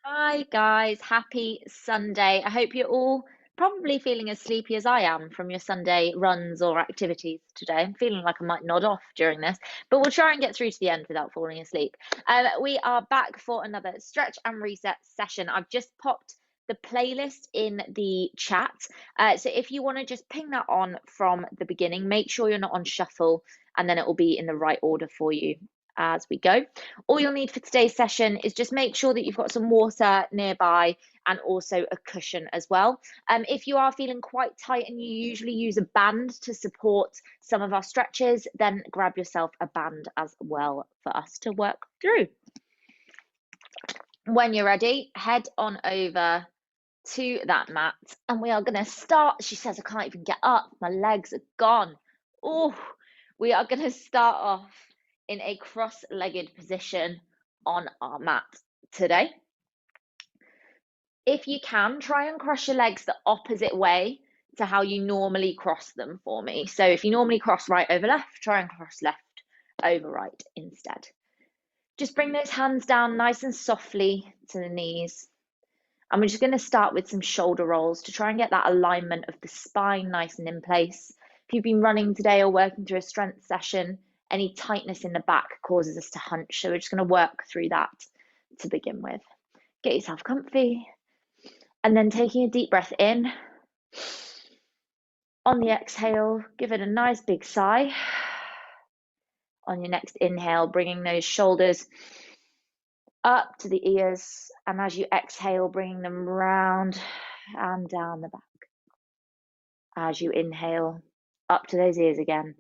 Hi guys, happy Sunday. I hope you're all probably feeling as sleepy as I am from your Sunday runs or activities today. I'm feeling like I might nod off during this, but we'll try and get through to the end without falling asleep. We are back for another stretch and reset session. I've just popped the playlist in the chat. So if you want to just ping that on from the beginning, make sure you're not on shuffle and then it will be in the right order for you as we go. All you'll need for today's session is just make sure that you've got some water nearby and also a cushion as well. If you are feeling quite tight and you usually use a band to support some of our stretches, then grab yourself a band as well for us to work through. When you're ready, head on over to that mat and we are going to start. She says, I can't even get up. My legs are gone. Oh, we are going to start off in a cross-legged position on our mat today. If you can, try and cross your legs the opposite way to how you normally cross them for me. So if you normally cross right over left, try and cross left over right instead. Just bring those hands down nice and softly to the knees. And we're just going to start with some shoulder rolls to try and get that alignment of the spine nice and in place. If you've been running today or working through a strength session, any tightness in the back causes us to hunch. So we're just going to work through that to begin with. Get yourself comfy. And then taking a deep breath in. On the exhale, give it a nice big sigh. On your next inhale, bringing those shoulders up to the ears, and as you exhale, bringing them round and down the back. As you inhale, up to those ears again,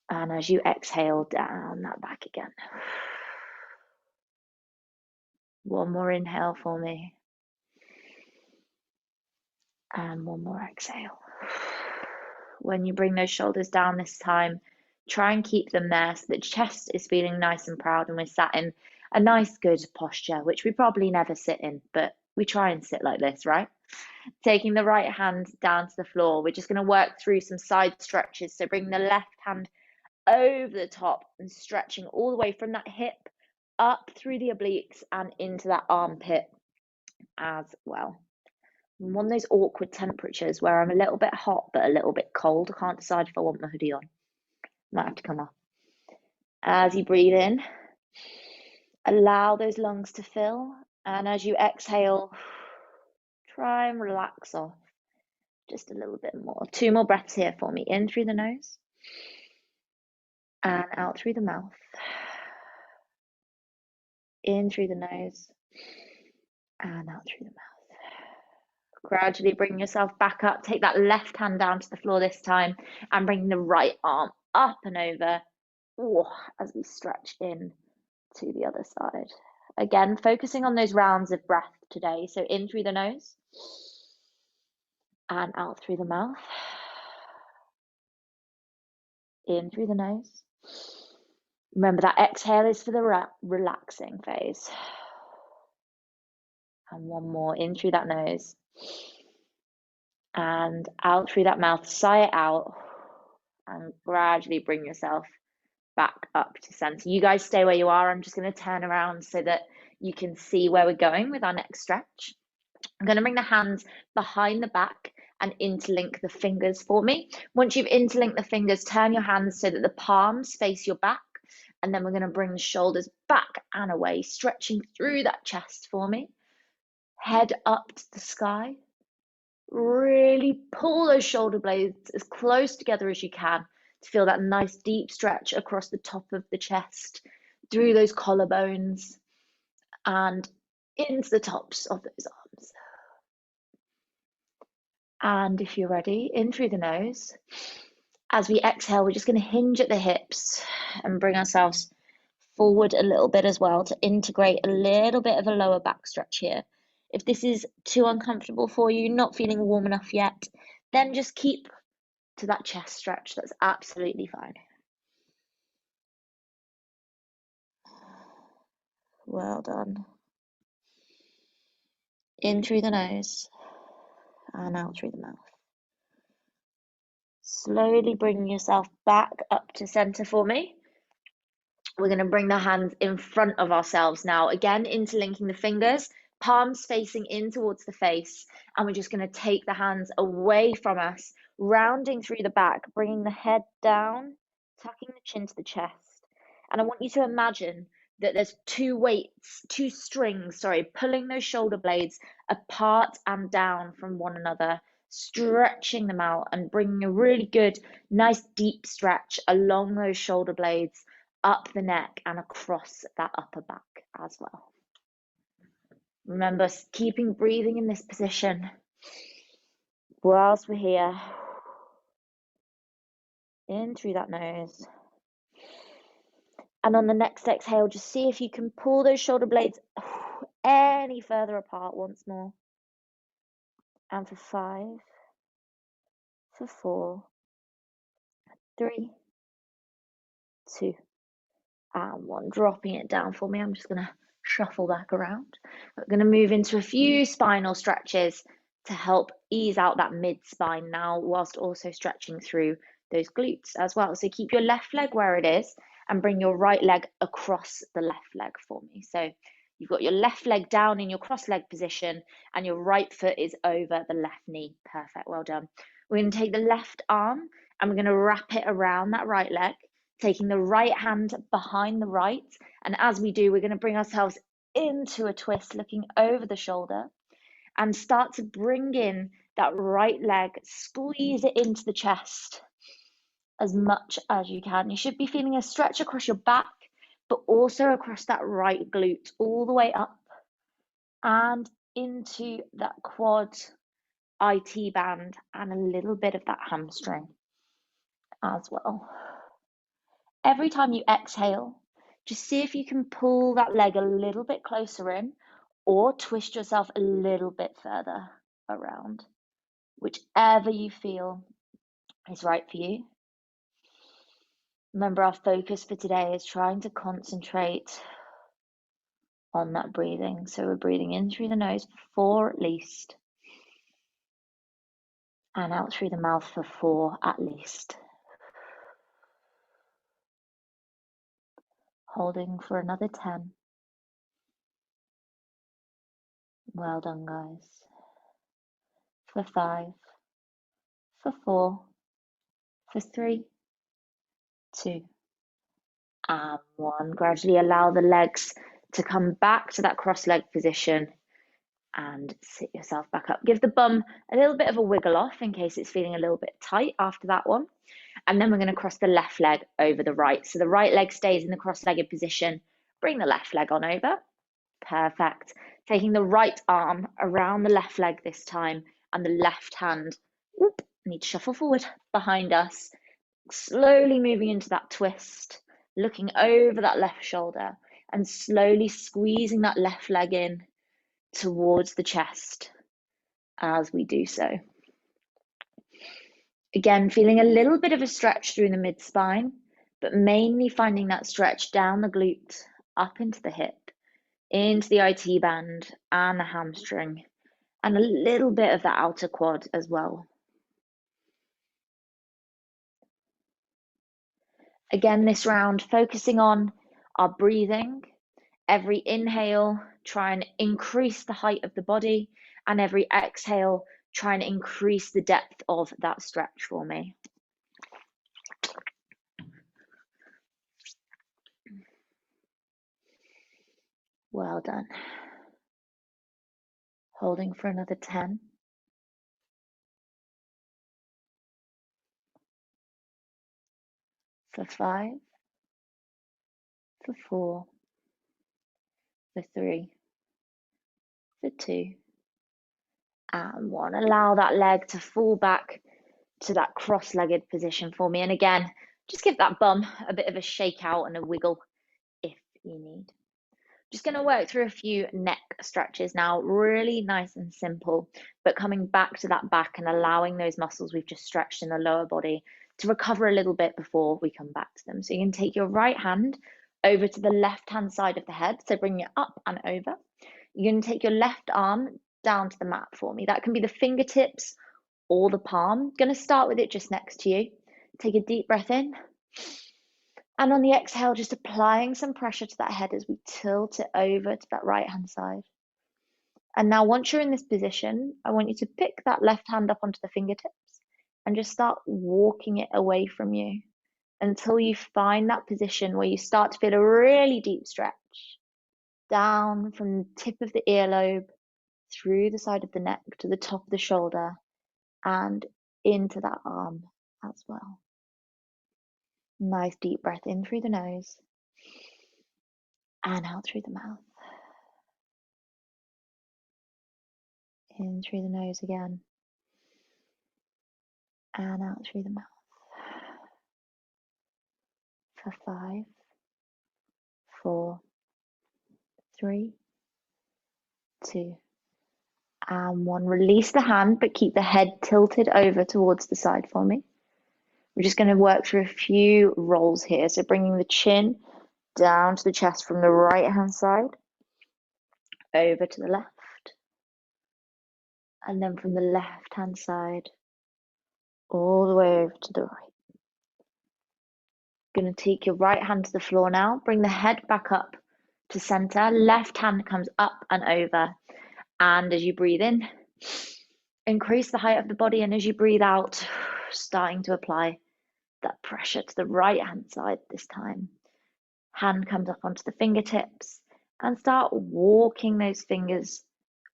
and as you exhale, down that back again. One more inhale for me, and one more exhale. When you bring those shoulders down this time, try and keep them there so the chest is feeling nice and proud and we're sat in a nice good posture, which we probably never sit in, but we try and sit like this, right? Taking the right hand down to the floor, we're just going to work through some side stretches. So bring the left hand over the top and stretching all the way from that hip up through the obliques and into that armpit as well. I'm one of those awkward temperatures where I'm a little bit hot but a little bit cold. I can't decide if I want my hoodie on. Might have to come off. As you breathe in, allow those lungs to fill, and as you exhale, try and relax off just a little bit more. 2 more breaths here for me. In through the nose and out through the mouth. In through the nose and out through the mouth. Gradually bring yourself back up. Take that left hand down to the floor this time and bring the right arm up and over as we stretch in to the other side. Again, focusing on those rounds of breath today. So in through the nose and out through the mouth. In through the nose. Remember that exhale is for the relaxing phase. And one more in through that nose and out through that mouth. Sigh it out and gradually bring yourself back up to center. You guys stay where you are. I'm just going to turn around so that you can see where we're going with our next stretch. I'm going to bring the hands behind the back and interlink the fingers for me. Once you've interlinked the fingers, turn your hands so that the palms face your back. And then we're going to bring the shoulders back and away, stretching through that chest for me. Head up to the sky. Really pull those shoulder blades as close together as you can to feel that nice deep stretch across the top of the chest, through those collarbones, and into the tops of those arms. And if you're ready, in through the nose. As we exhale, we're just going to hinge at the hips and bring ourselves forward a little bit as well to integrate a little bit of a lower back stretch here. If this is too uncomfortable for you, not feeling warm enough yet, then just keep to that chest stretch. That's absolutely fine. Well done. In through the nose and out through the mouth. Slowly bringing yourself back up to center for me. We're going to bring the hands in front of ourselves now. Again, interlinking the fingers, palms facing in towards the face. And we're just going to take the hands away from us, rounding through the back, bringing the head down, tucking the chin to the chest. And I want you to imagine that there's two strings, pulling those shoulder blades apart and down from one another, stretching them out and bringing a really good, nice deep stretch along those shoulder blades, up the neck and across that upper back as well. Remember, keeping breathing in this position whilst we're here. In through that nose. And on the next exhale, just see if you can pull those shoulder blades any further apart once more. And for 5, for 4, 3, 2, and 1. Dropping it down for me. I'm just going to shuffle back around. We're going to move into a few spinal stretches to help ease out that mid-spine now, whilst also stretching through those glutes as well. So keep your left leg where it is and bring your right leg across the left leg for me. So you've got your left leg down in your cross leg position and your right foot is over the left knee. Perfect, well done. We're going to take the left arm and we're going to wrap it around that right leg, taking the right hand behind the right. And as we do, we're going to bring ourselves into a twist, looking over the shoulder, and start to bring in that right leg, squeeze it into the chest as much as you can. You should be feeling a stretch across your back, but also across that right glute, all the way up and into that quad, IT band, and a little bit of that hamstring as well. Every time you exhale, just see if you can pull that leg a little bit closer in or twist yourself a little bit further around, whichever you feel is right for you. Remember, our focus for today is trying to concentrate on that breathing. So we're breathing in through the nose for 4 at least, and out through the mouth for 4 at least. Holding for another 10. Well done, guys. For 5, for 4, for 3, 2, and 1. Gradually allow the legs to come back to that cross leg position and sit yourself back up. Give the bum a little bit of a wiggle off in case it's feeling a little bit tight after that one. And then we're going to cross the left leg over the right. So the right leg stays in the cross-legged position. Bring the left leg on over. Perfect. Taking the right arm around the left leg this time, and the left hand, need to shuffle forward behind us. Slowly moving into that twist, looking over that left shoulder and slowly squeezing that left leg in towards the chest as we do so. Again, feeling a little bit of a stretch through the mid-spine, but mainly finding that stretch down the glute, up into the hip, into the IT band and the hamstring, and a little bit of the outer quad as well. Again, this round, focusing on our breathing. Every inhale, try and increase the height of the body, and every exhale, try and increase the depth of that stretch for me. Well done. Holding for another 10. For 5, for 4, for 3, for 2, and 1. Allow that leg to fall back to that cross-legged position for me. And again, just give that bum a bit of a shake out and a wiggle if you need. Just going to work through a few neck stretches now, really nice and simple, but coming back to that back and allowing those muscles we've just stretched in the lower body to recover a little bit before we come back to them. So you can take your right hand over to the left-hand side of the head, so bring it up and over. You're going to take your left arm down to the mat for me. That can be the fingertips or the palm. I'm going to start with it just next to you. Take a deep breath in And on the exhale, just applying some pressure to that head as we tilt it over to that right-hand side. And now once you're in this position, I want you to pick that left hand up onto the fingertips and just start walking it away from you until you find that position where you start to feel a really deep stretch down from the tip of the earlobe, through the side of the neck to the top of the shoulder, and into that arm as well. Nice deep breath in through the nose and out through the mouth. In through the nose again and out through the mouth. For 5, 4, 3, 2, and 1. Release the hand, but keep the head tilted over towards the side for me. We're just going to work through a few rolls here. So bringing the chin down to the chest from the right hand side, over to the left, and then from the left hand side, all the way over to the right. Going to take your right hand to the floor now. Bring the head back up to center. Left hand comes up and over. And as you breathe in, increase the height of the body. And as you breathe out, starting to apply that pressure to the right hand side this time. Hand comes up onto the fingertips and start walking those fingers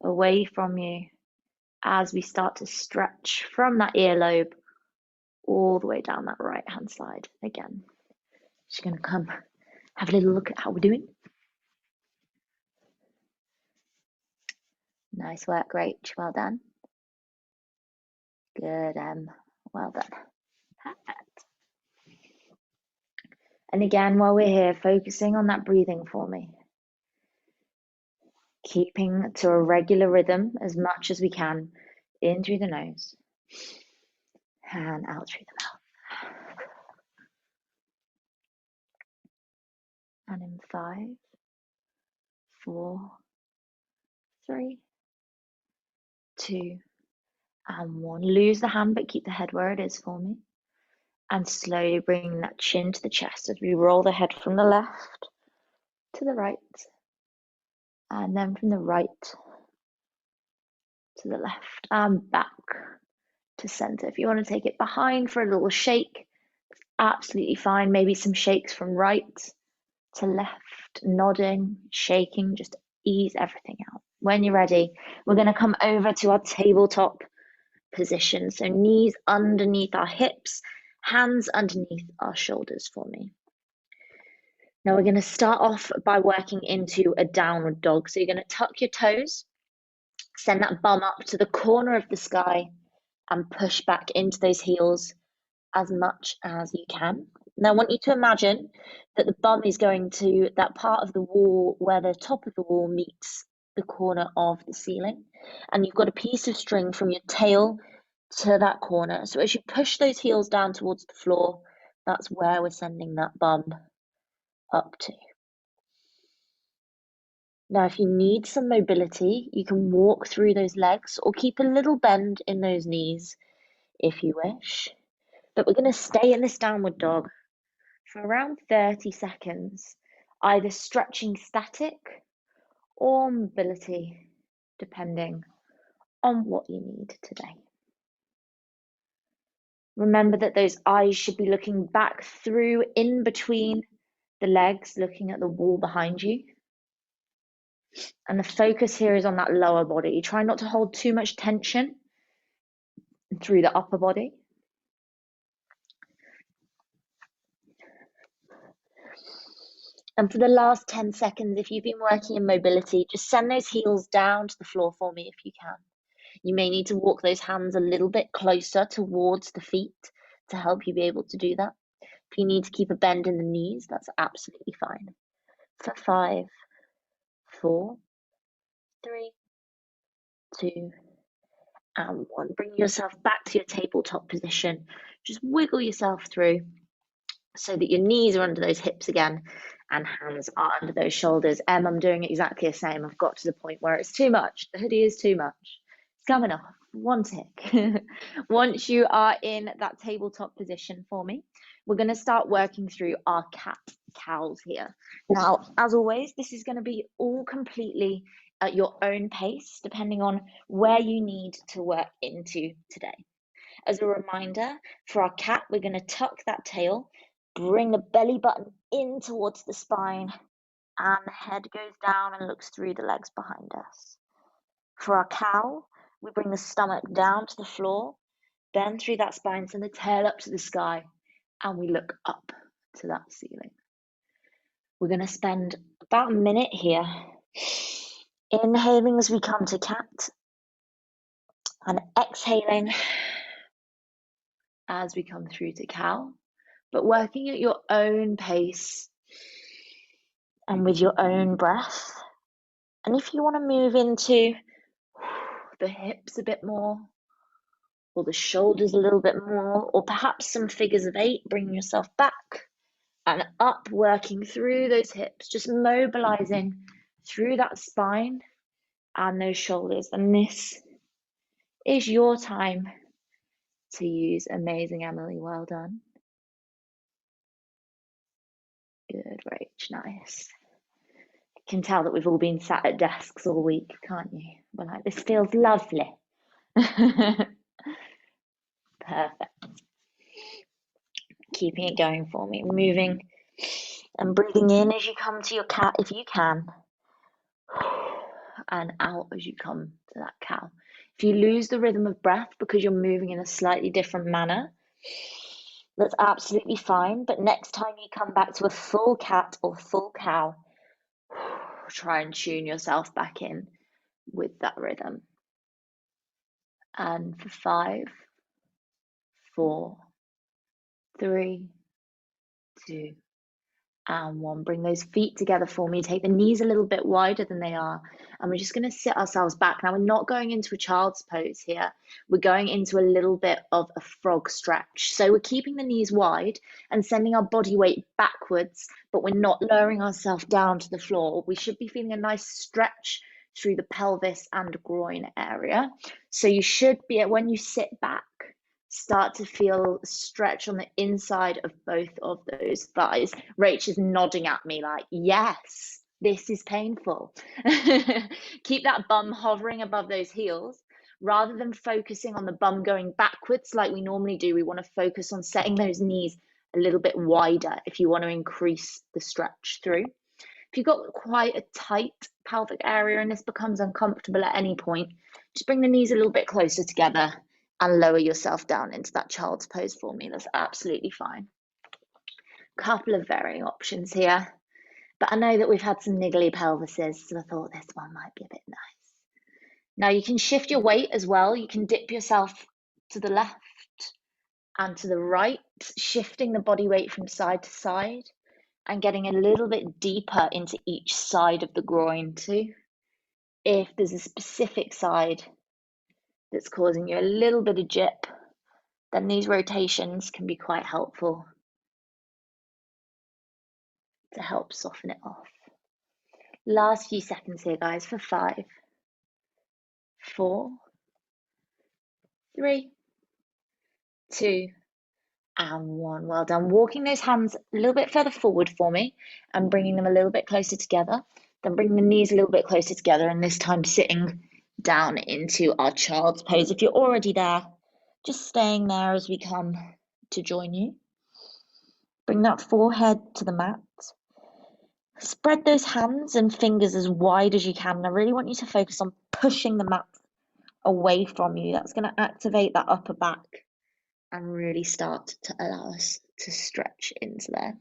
away from you as we start to stretch from that earlobe all the way down that right hand side again. Just going to come have a little look at how we're doing. Nice work, Rach. Well done. Good, well done. Perfect. And again, while we're here, focusing on that breathing for me. Keeping to a regular rhythm as much as we can, in through the nose and out through the mouth. And in 5, 4, 3, 2, and 1. Lose the hand, but keep the head where it is for me. And slowly bring that chin to the chest as we roll the head from the left to the right. And then from the right to the left and back to center. If you want to take it behind for a little shake, absolutely fine. Maybe some shakes from right to left, nodding, shaking, just ease everything out. When you're ready, we're going to come over to our tabletop position. So knees underneath our hips, hands underneath our shoulders for me. Now we're going to start off by working into a downward dog. So you're going to tuck your toes, send that bum up to the corner of the sky and push back into those heels as much as you can. Now I want you to imagine that the bum is going to that part of the wall where the top of the wall meets the corner of the ceiling, and you've got a piece of string from your tail to that corner. So as you push those heels down towards the floor, that's where we're sending that bum up to. Now, if you need some mobility, you can walk through those legs or keep a little bend in those knees if you wish. But we're going to stay in this downward dog for around 30 seconds, either stretching static or mobility, depending on what you need today. Remember that those eyes should be looking back through in between the legs, looking at the wall behind you. And the focus here is on that lower body. Try not to hold too much tension through the upper body. And for the last 10 seconds, if you've been working in mobility, just send those heels down to the floor for me if you can. You may need to walk those hands a little bit closer towards the feet to help you be able to do that. If you need to keep a bend in the knees, that's absolutely fine. For 5, 4, 3, 2, and 1. Bring yourself back to your tabletop position. Just wiggle yourself through so that your knees are under those hips again and hands are under those shoulders. I'm doing exactly the same. I've got to the point where it's too much. The hoodie is too much. It's coming off. One tick. Once you are in that tabletop position for me, we're going to start working through our cat cows here. Now, as always, this is going to be all completely at your own pace, depending on where you need to work into today. As a reminder, for our cat, we're going to tuck that tail, bring the belly button in towards the spine, and the head goes down and looks through the legs behind us. For our cow, we bring the stomach down to the floor, bend through that spine, send the tail up to the sky, and we look up to that ceiling. We're going to spend about a minute here, inhaling as we come to cat, and exhaling as we come through to cow, but working at your own pace and with your own breath. And if you want to move into the hips a bit more, or the shoulders a little bit more, or perhaps some figures of 8, bringing yourself back and up, working through those hips, just mobilizing through that spine and those shoulders. And this is your time to use. Amazing, Emily. Well done. Good, Rach. Nice. You can tell that we've all been sat at desks all week, can't you? We're like, this feels lovely. Perfect. Keeping it going for me. Moving and breathing in as you come to your cat, if you can. And out as you come to that cow. If you lose the rhythm of breath because you're moving in a slightly different manner, that's absolutely fine. But next time you come back to a full cat or full cow, try and tune yourself back in with that rhythm. And for 5, 4, 3, 2, and 1. Bring those feet together for me. Take the knees a little bit wider than they are. And we're just going to sit ourselves back. Now, we're not going into a child's pose here. We're going into a little bit of a frog stretch. So we're keeping the knees wide and sending our body weight backwards, but we're not lowering ourselves down to the floor. We should be feeling a nice stretch through the pelvis and groin area. So you should be, when you sit back, start to feel stretch on the inside of both of those thighs. Rach is nodding at me like, yes, this is painful. Keep that bum hovering above those heels. Rather than focusing on the bum going backwards like we normally do, we want to focus on setting those knees a little bit wider if you want to increase the stretch through. If you've got quite a tight pelvic area and this becomes uncomfortable at any point, just bring the knees a little bit closer together and lower yourself down into that child's pose for me. That's absolutely fine. Couple of varying options here, but I know that we've had some niggly pelvises, so I thought this one might be a bit nice. Now you can shift your weight as well. You can dip yourself to the left and to the right, shifting the body weight from side to side and getting a little bit deeper into each side of the groin too. If there's a specific side that's causing you a little bit of jip, then these rotations can be quite helpful to help soften it off. Last few seconds here, guys, for 5, 4, 3, 2, and 1. Well done. Walking those hands a little bit further forward for me and bringing them a little bit closer together. Then bring the knees a little bit closer together, and this time sitting down into our child's pose. If you're already there, just staying there as we come to join you. Bring that forehead to the mat. Spread those hands and fingers as wide as you can. And I really want you to focus on pushing the mat away from you. That's going to activate that upper back and really start to allow us to stretch into there.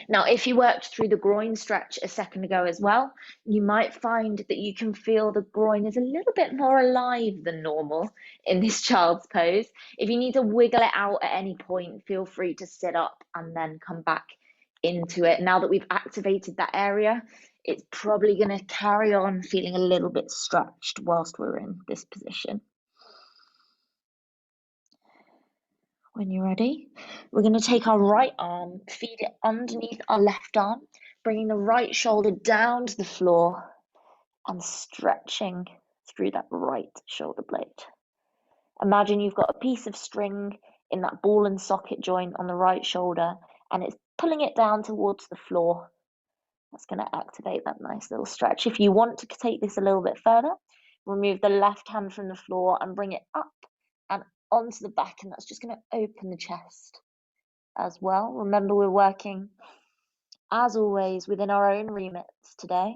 Now, if you worked through the groin stretch a second ago as well, you might find that you can feel the groin is a little bit more alive than normal in this child's pose. If you need to wiggle it out at any point, feel free to sit up and then come back into it. Now that we've activated that area, it's probably going to carry on feeling a little bit stretched whilst we're in this position. When you're ready, we're going to take our right arm, feed it underneath our left arm, bringing the right shoulder down to the floor and stretching through that right shoulder blade. Imagine you've got a piece of string in that ball and socket joint on the right shoulder, and it's pulling it down towards the floor. That's going to activate that nice little stretch. If you want to take this a little bit further, remove the left hand from the floor and bring it up and onto the back, and that's just going to open the chest as well. Remember, we're working, as always, within our own remits today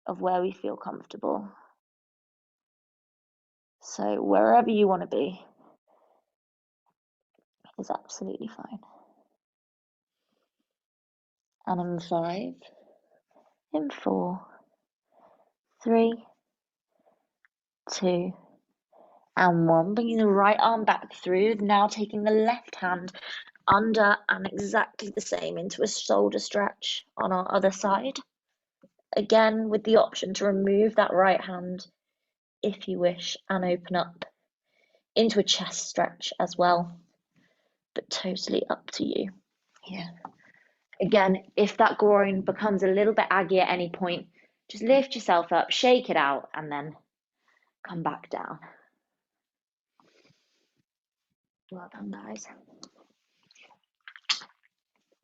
of where we feel comfortable. So wherever you want to be is absolutely fine. And in 5, in 4, 3, 2, and 1. Bringing the right arm back through, now taking the left hand under and exactly the same into a shoulder stretch on our other side. Again, with the option to remove that right hand if you wish and open up into a chest stretch as well, but totally up to you here. Again, if that groin becomes a little bit aggy at any point, just lift yourself up, shake it out, and then come back down. Well done, guys.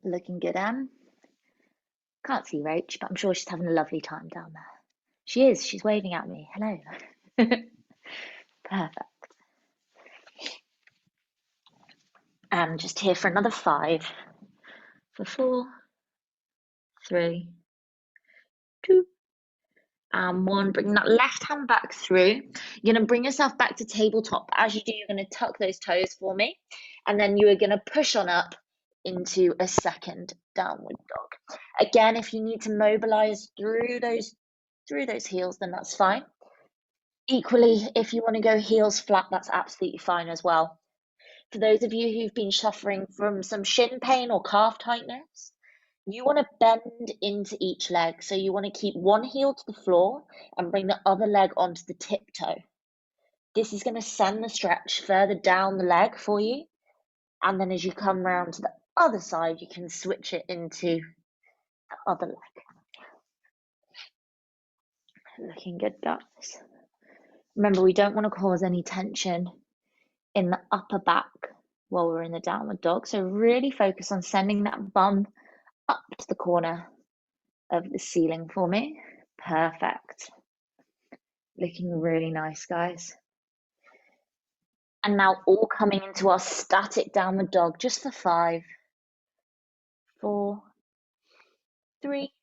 Looking good, Em. Can't see Rach, but I'm sure she's having a lovely time down there. She is. She's waving at me. Hello. Perfect. And just here for another 5. For 4, 3, 2, and 1. Bring that left hand back through. You're going to bring yourself back to tabletop. As you do, you're going to tuck those toes for me. And then you are going to push on up into a second downward dog. Again, if you need to mobilize through those heels, then that's fine. Equally, if you want to go heels flat, that's absolutely fine as well. For those of you who've been suffering from some shin pain or calf tightness, you want to bend into each leg. So you want to keep one heel to the floor and bring the other leg onto the tiptoe. This is going to send the stretch further down the leg for you. And then as you come round to the other side, you can switch it into the other leg. Looking good, guys. Remember, we don't want to cause any tension in the upper back while we're in the downward dog. So really focus on sending that bum up to the corner of the ceiling for me. Perfect. Looking really nice, guys. And now all coming into our static downward dog just for 5, 4, 3,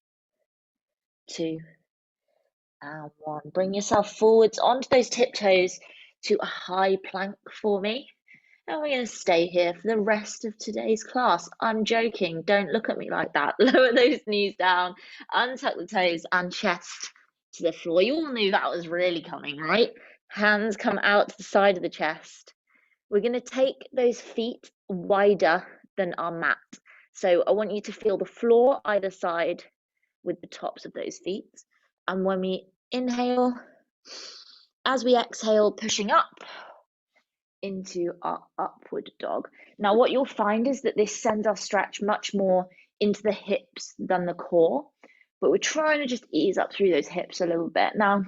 2, and 1. Bring yourself forwards onto those tiptoes to a high plank for me. And we're going to stay here for the rest of today's class. I'm joking. Don't look at me like that. Lower those knees down, untuck the toes and chest to the floor. You all knew that was really coming, right? Hands come out to the side of the chest. We're going to take those feet wider than our mat. So I want you to feel the floor either side with the tops of those feet. And when we inhale, as we exhale, pushing up into our upward dog. Now, what you'll find is that this sends our stretch much more into the hips than the core, but we're trying to just ease up through those hips a little bit. Now,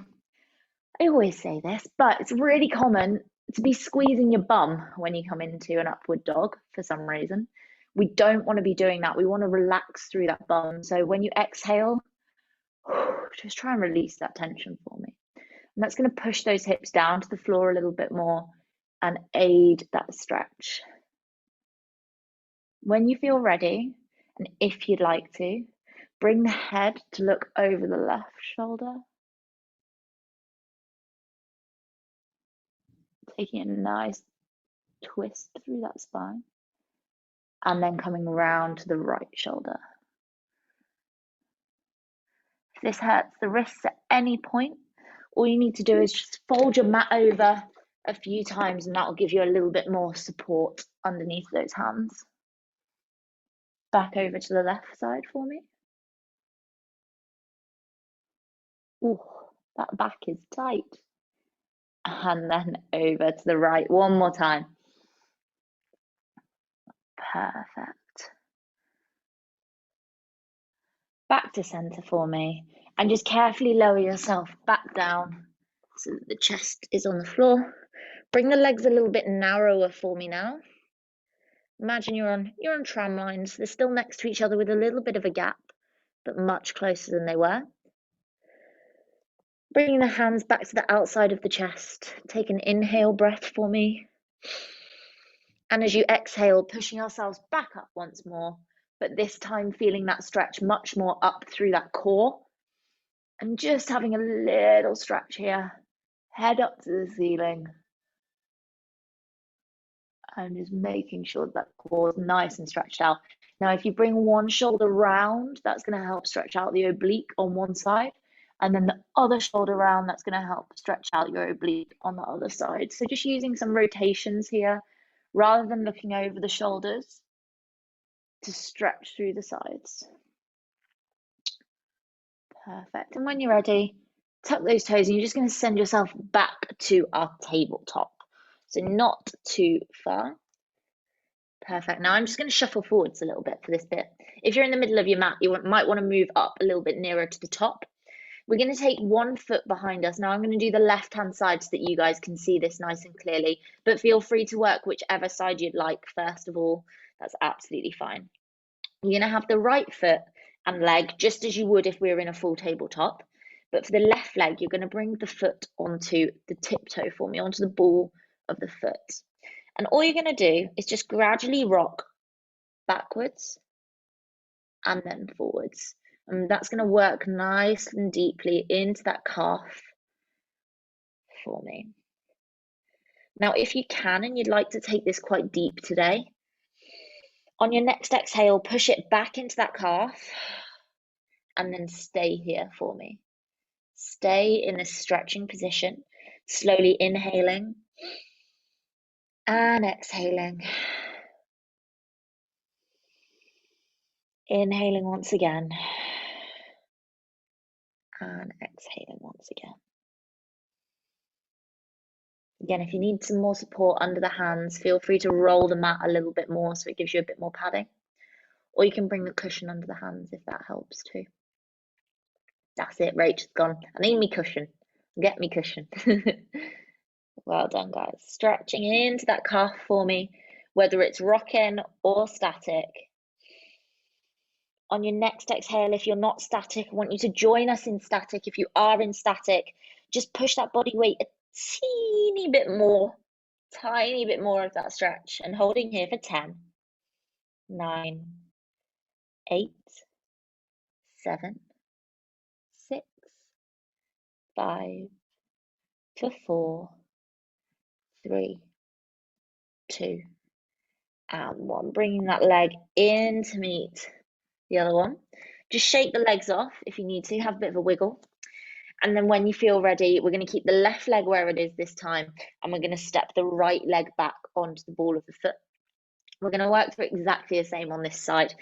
I always say this, but it's really common to be squeezing your bum when you come into an upward dog for some reason. We don't want to be doing that. We want to relax through that bum. So when you exhale, just try and release that tension for me. And that's going to push those hips down to the floor a little bit more and aid that stretch. When you feel ready, and if you'd like to, bring the head to look over the left shoulder. Taking a nice twist through that spine. And then coming around to the right shoulder. If this hurts the wrists at any point, all you need to do is just fold your mat over a few times and that will give you a little bit more support underneath those hands. Back over to the left side for me. Ooh, that back is tight. And then over to the right one more time. Perfect. Back to center for me. And just carefully lower yourself back down so that the chest is on the floor. Bring the legs a little bit narrower for me now. Imagine you're on tram lines. They're still next to each other with a little bit of a gap, but much closer than they were. Bringing the hands back to the outside of the chest. Take an inhale breath for me. And as you exhale, pushing ourselves back up once more, but this time feeling that stretch much more up through that core. And just having a little stretch here. Head up to the ceiling. And just making sure that core is nice and stretched out. Now, if you bring one shoulder round, that's going to help stretch out the oblique on one side. And then the other shoulder round, that's going to help stretch out your oblique on the other side. So just using some rotations here, rather than looking over the shoulders to stretch through the sides. Perfect. And when you're ready, tuck those toes and you're just going to send yourself back to our tabletop. So not too far. Perfect. Now I'm just going to shuffle forwards a little bit for this bit. If you're in the middle of your mat, you might want to move up a little bit nearer to the top. We're going to take one foot behind us. Now I'm going to do the left-hand side so that you guys can see this nice and clearly, but feel free to work whichever side you'd like first of all. That's absolutely fine. You're going to have the right foot and leg just as you would if we were in a full tabletop. But for the left leg, you're going to bring the foot onto the tiptoe for me, onto the ball of the foot. And all you're going to do is just gradually rock backwards and then forwards. And that's going to work nice and deeply into that calf for me. Now, if you can and you'd like to take this quite deep today, on your next exhale, push it back into that calf and then stay here for me. Stay in this stretching position, slowly inhaling and exhaling. Inhaling once again and exhaling once again. Again, if you need some more support under the hands, feel free to roll the mat a little bit more so it gives you a bit more padding. Or you can bring the cushion under the hands if that helps too. That's it, Rachel's gone. I need me cushion. Get me cushion. Well done, guys. Stretching into that calf for me, whether it's rocking or static. On your next exhale, if you're not static, I want you to join us in static. If you are in static, just push that body weight a teeny bit more, tiny bit more of that stretch, and holding here for 10, 9, 8, 7, 6, 5, 4, 3, 2, and 1. Bringing that leg in to meet the other one. Just shake the legs off if you need to, have a bit of a wiggle. And then when you feel ready, we're going to keep the left leg where it is this time, and we're going to step the right leg back onto the ball of the foot. We're going to work through exactly the same on this side.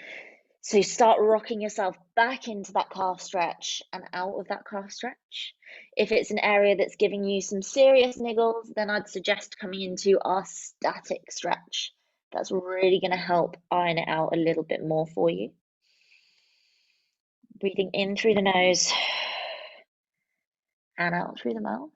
So start rocking yourself back into that calf stretch and out of that calf stretch. If it's an area that's giving you some serious niggles, then I'd suggest coming into our static stretch. That's really going to help iron it out a little bit more for you. Breathing in through the nose and out through the mouth.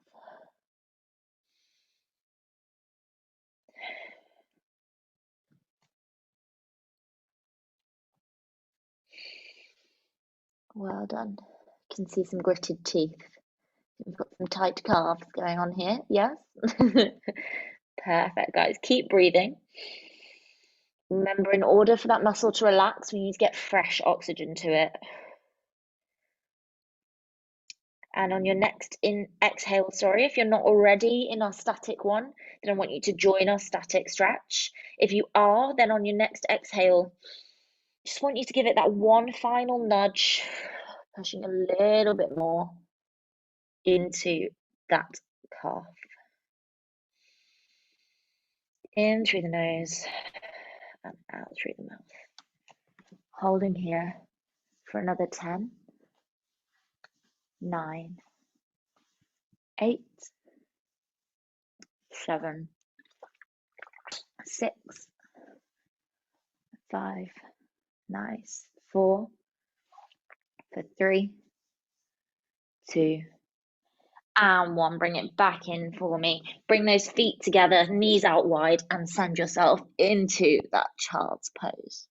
Well done. You can see some gritted teeth. We've got some tight calves going on here. Yes? Perfect, guys. Keep breathing. Remember, in order for that muscle to relax, we need to get fresh oxygen to it. And on your next exhale, if you're not already in our static one, then I want you to join our static stretch. If you are, then on your next exhale, just want you to give it that one final nudge, pushing a little bit more into that calf. In through the nose and out through the mouth. Holding here for another 10, 9, 8, 7, 6, 5, nice, 4, for 3, 2, And one, bring it back in for me. Bring those feet together, knees out wide, and send yourself into that child's pose.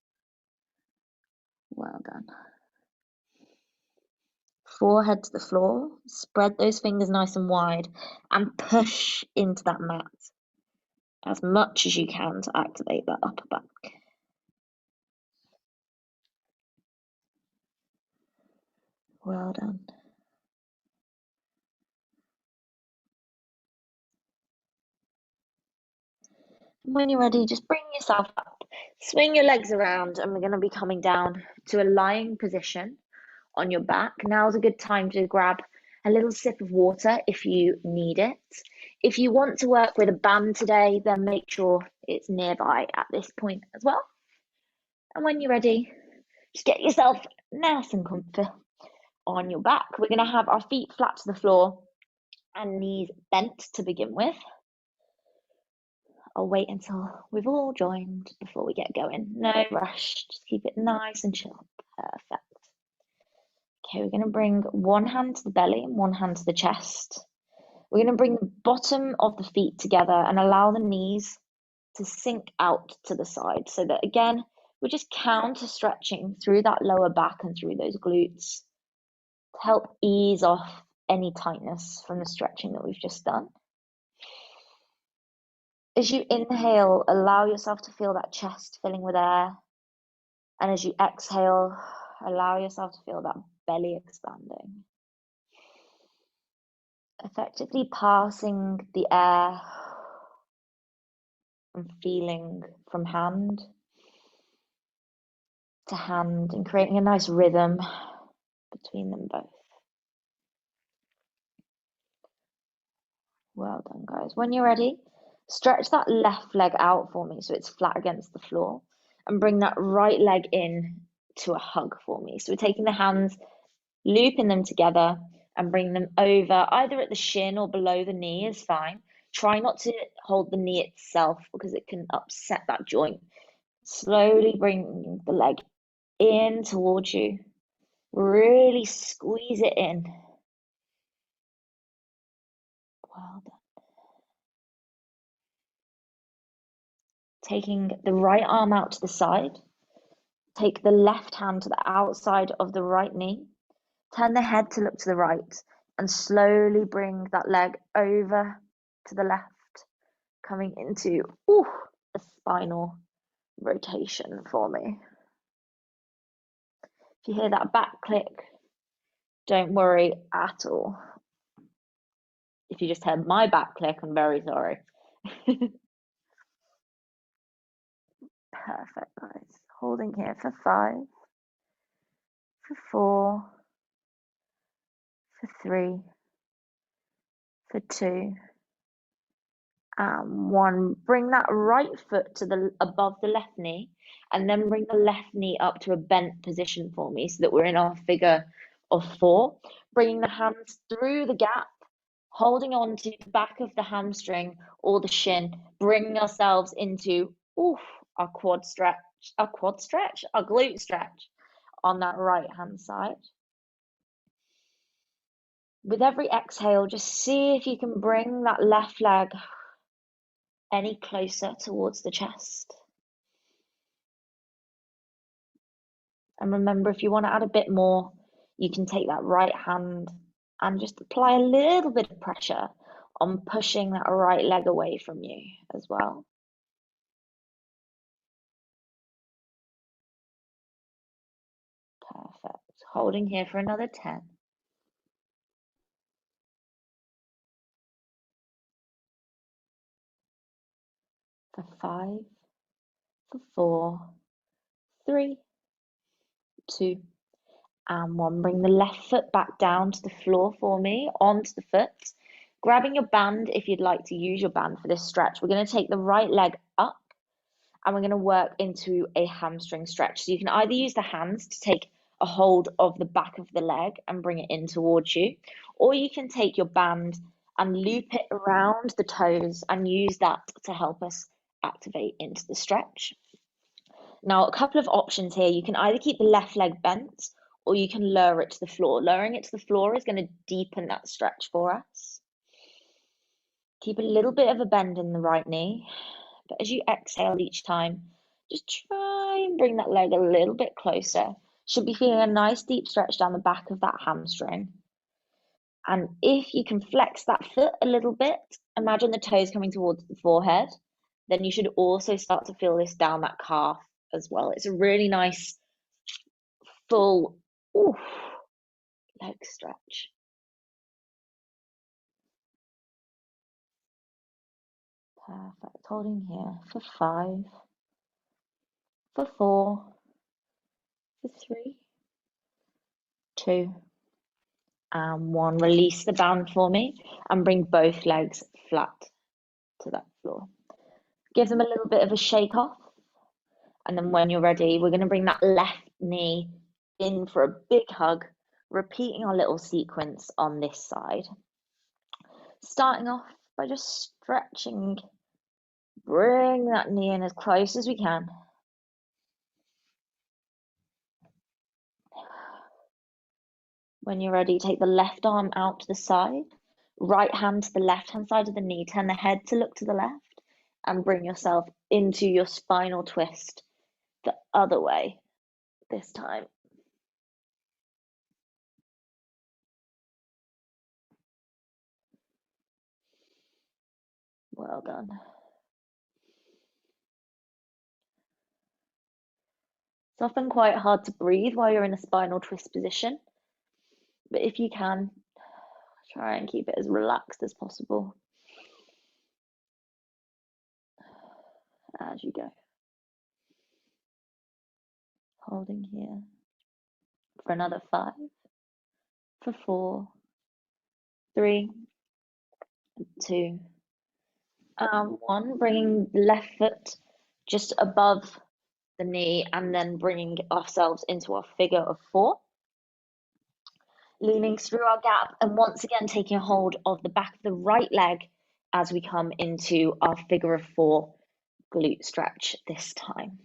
Well done. Forehead to the floor, spread those fingers nice and wide, and push into that mat as much as you can to activate that upper back. Well done. When you're ready, just bring yourself up. Swing your legs around, and we're going to be coming down to a lying position on your back. Now's a good time to grab a little sip of water if you need it. If you want to work with a band today, then make sure it's nearby at this point as well. And when you're ready, just get yourself nice and comfy on your back. We're going to have our feet flat to the floor and knees bent to begin with. I'll wait until we've all joined before we get going. No rush, just keep it nice and chill. Perfect. Okay, we're going to bring one hand to the belly and one hand to the chest. We're going to bring the bottom of the feet together and allow the knees to sink out to the side so that, again, we're just counter stretching through that lower back and through those glutes to help ease off any tightness from the stretching that we've just done. As you inhale, allow yourself to feel that chest filling with air. And as you exhale, allow yourself to feel that belly expanding. Effectively passing the air and feeling from hand to hand and creating a nice rhythm between them both. Well done, guys. When you're ready, stretch that left leg out for me so it's flat against the floor, and bring that right leg in to a hug for me. So we're taking the hands, looping them together, and bring them over either at the shin or below the knee is fine. Try not to hold the knee itself because it can upset that joint. Slowly bring the leg in towards you. Really squeeze it in. Well done. Taking the right arm out to the side. Take the left hand to the outside of the right knee. Turn the head to look to the right and slowly bring that leg over to the left, coming into a spinal rotation for me. If you hear that back click, don't worry at all. If you just heard my back click, I'm very sorry. Perfect, guys. Holding here for 5, for 4, for 3, for 2, and 1. Bring that right foot to the above the left knee, and then bring the left knee up to a bent position for me so that we're in our figure of 4. Bringing the hands through the gap, holding on to the back of the hamstring or the shin, bringing ourselves into our quad stretch, our glute stretch on that right hand side. With every exhale, just see if you can bring that left leg any closer towards the chest. And remember, if you want to add a bit more, you can take that right hand and just apply a little bit of pressure on pushing that right leg away from you as well. Perfect. Holding here for another 10. For 5, for 4, 3, 2, and 1. Bring the left foot back down to the floor for me, onto the foot. Grabbing your band if you'd like to use your band for this stretch. We're going to take the right leg up and we're going to work into a hamstring stretch. So you can either use the hands to take a hold of the back of the leg and bring it in towards you, or you can take your band and loop it around the toes and use that to help us activate into the stretch. Now, a couple of options here. You can either keep the left leg bent or you can lower it to the floor. Lowering it to the floor is going to deepen that stretch for us. Keep a little bit of a bend in the right knee, but as you exhale each time, just try and bring that leg a little bit closer. Should be feeling a nice deep stretch down the back of that hamstring. And if you can flex that foot a little bit, imagine the toes coming towards the forehead, then you should also start to feel this down that calf as well. It's a really nice full oof, leg stretch. Perfect. Holding here for 5, for 4, for 3, 2, and 1. Release the band for me and bring both legs flat to that floor. Give them a little bit of a shake off. And then when you're ready, we're going to bring that left knee in for a big hug, repeating our little sequence on this side. Starting off by just stretching, bring that knee in as close as we can. When you're ready, take the left arm out to the side, right hand to the left-hand side of the knee, turn the head to look to the left, and bring yourself into your spinal twist the other way this time. Well done. It's often quite hard to breathe while you're in a spinal twist position, but if you can, try and keep it as relaxed as possible as you go. Holding here for another 5, for 4, 3, 2, 1. Bringing the left foot just above the knee and then bringing ourselves into our figure of 4. Leaning through our gap and once again taking a hold of the back of the right leg as we come into our figure of 4 glute stretch this time.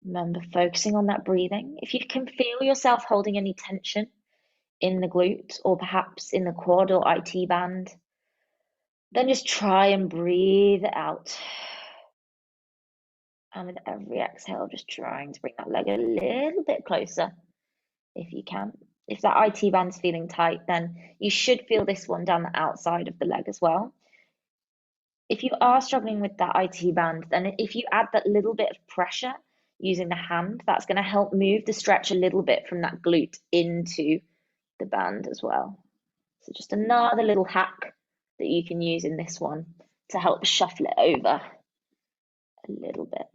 Remember focusing on that breathing. If you can feel yourself holding any tension in the glute or perhaps in the quad or IT band, then just try and breathe it out. And with every exhale, just trying to bring that leg a little bit closer if you can. If that IT band's feeling tight, then you should feel this one down the outside of the leg as well. If you are struggling with that IT band, then if you add that little bit of pressure using the hand, that's going to help move the stretch a little bit from that glute into the band as well. So just another little hack that you can use in this one to help shuffle it over a little bit.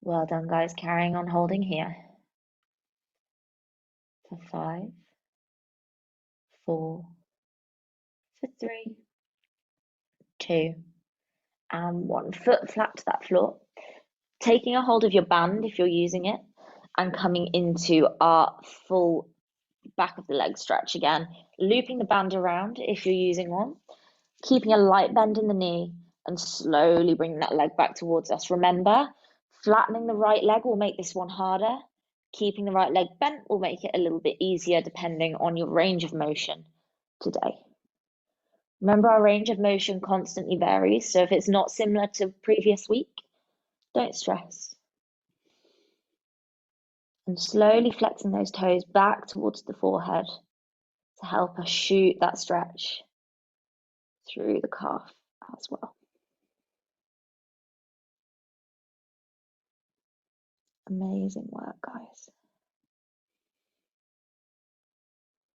Well done, guys. Carrying on holding here for 5, 4, for 3, 2, and 1. Foot flat to that floor. Taking a hold of your band if you're using it and coming into our full back of the leg stretch again. Looping the band around if you're using one. Keeping a light bend in the knee and slowly bringing that leg back towards us. Remember, flattening the right leg will make this one harder. Keeping the right leg bent will make it a little bit easier depending on your range of motion today. Remember, our range of motion constantly varies, so if it's not similar to previous week, don't stress. And slowly flexing those toes back towards the forehead to help us shoot that stretch through the calf as well. Amazing work, guys.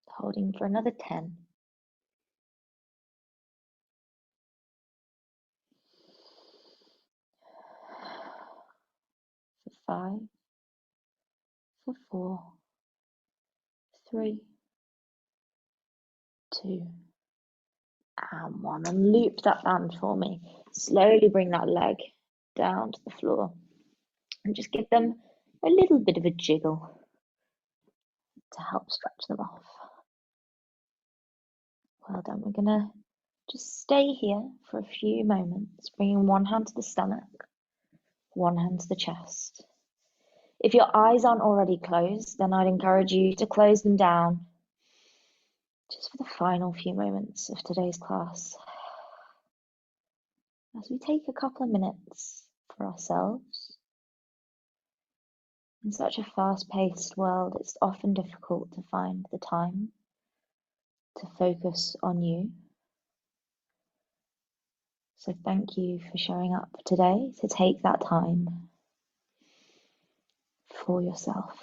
Holding for another 10. For 5, for 4, 3, 2, and 1. And loop that band for me. Slowly bring that leg down to the floor and just give them a little bit of a jiggle to help stretch them off. Well done. We're gonna just stay here for a few moments, bringing one hand to the stomach, one hand to the chest. If your eyes aren't already closed, then I'd encourage you to close them down Just for the final few moments of today's class, as we take a couple of minutes for ourselves. In such a fast-paced world, it's often difficult to find the time to focus on you. So thank you for showing up today to take that time for yourself.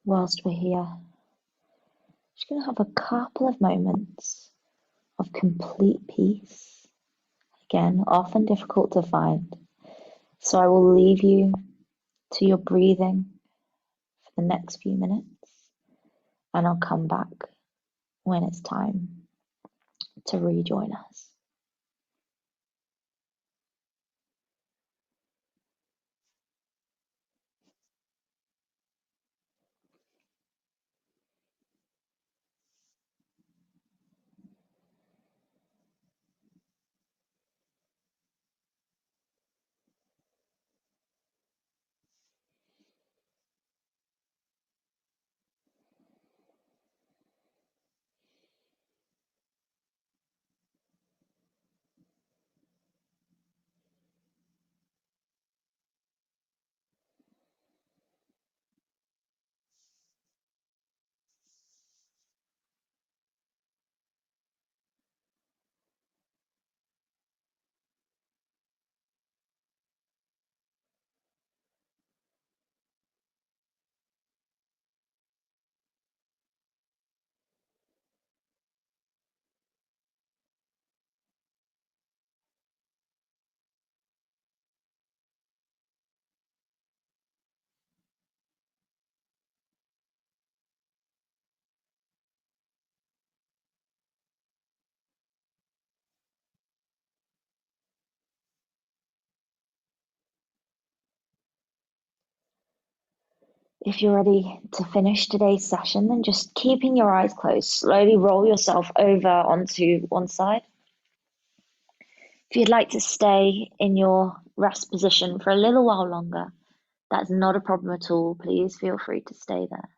Whilst we're here, just going to have a couple of moments of complete peace. Again, often difficult to find. So I will leave you to your breathing for the next few minutes, and I'll come back when it's time to rejoin us. If you're ready to finish today's session, then just keeping your eyes closed, slowly roll yourself over onto one side. If you'd like to stay in your rest position for a little while longer, that's not a problem at all. Please feel free to stay there.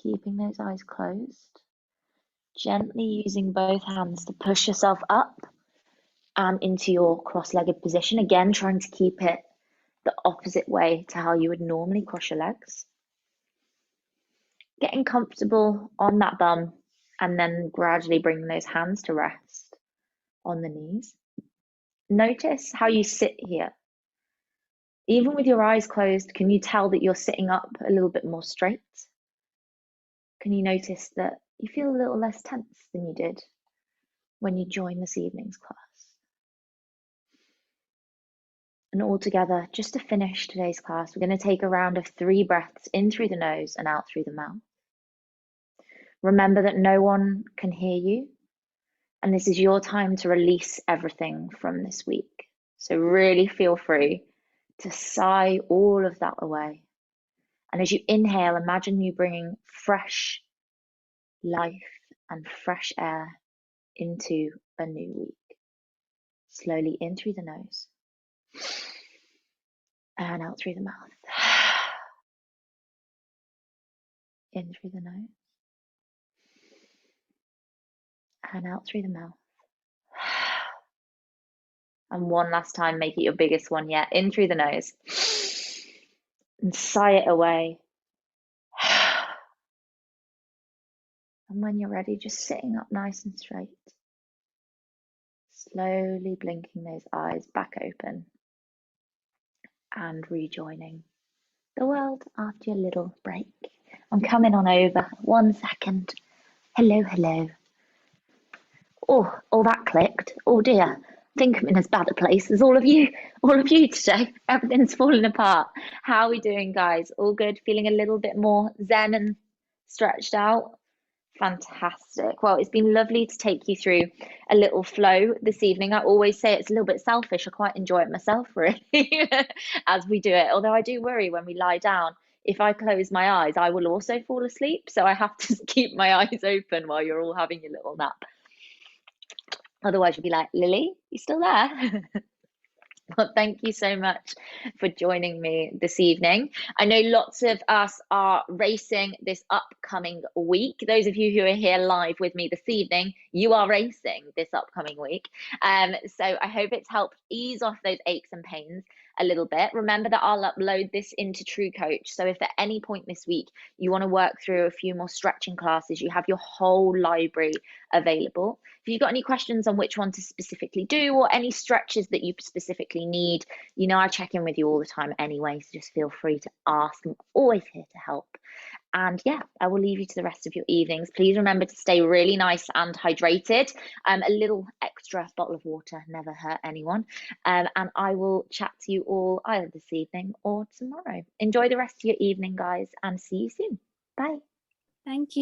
Keeping those eyes closed, gently using both hands to push yourself up and into your cross-legged position. Again, trying to keep it the opposite way to how you would normally cross your legs. Getting comfortable on that bum and then gradually bringing those hands to rest on the knees. Notice how you sit here. Even with your eyes closed, can you tell that you're sitting up a little bit more straight? Can you notice that you feel a little less tense than you did when you joined this evening's class? And all together, just to finish today's class, we're going to take a round of 3 breaths in through the nose and out through the mouth. Remember that no one can hear you, and this is your time to release everything from this week. So really feel free to sigh all of that away. And as you inhale, imagine you bringing fresh life and fresh air into a new week. Slowly in through the nose and out through the mouth. In through the nose and out through the mouth. And one last time, make it your biggest one yet. In through the nose and sigh it away. And when you're ready, just sitting up nice and straight. Slowly blinking those eyes back open and rejoining the world after your little break. I'm coming on over. 1 second. Hello, hello. Oh, that clicked. Oh dear. I think I'm in as bad a place as all of you today. Everything's falling apart. How are we doing, guys? All good? Feeling a little bit more zen and stretched out? Fantastic. Well, it's been lovely to take you through a little flow this evening. I always say it's a little bit selfish. I quite enjoy it myself, really, as we do it. Although I do worry when we lie down, if I close my eyes, I will also fall asleep. So I have to keep my eyes open while you're all having your little nap. Otherwise, you'll be like, Lily, you still there? Well, thank you so much for joining me this evening. I know lots of us are racing this upcoming week. Those of you who are here live with me this evening, you are racing this upcoming week. So I hope it's helped ease off those aches and pains a little bit. Remember that I'll upload this into True Coach. So if at any point this week you want to work through a few more stretching classes, you have your whole library available. If you've got any questions on which one to specifically do or any stretches that you specifically need, you know I check in with you all the time anyway, so just feel free to ask. I'm always here to help. And yeah, I will leave you to the rest of your evenings. Please remember to stay really nice and hydrated. A little extra bottle of water never hurt anyone. And I will chat to you all either this evening or tomorrow. Enjoy the rest of your evening, guys, and see you soon. Bye. Thank you.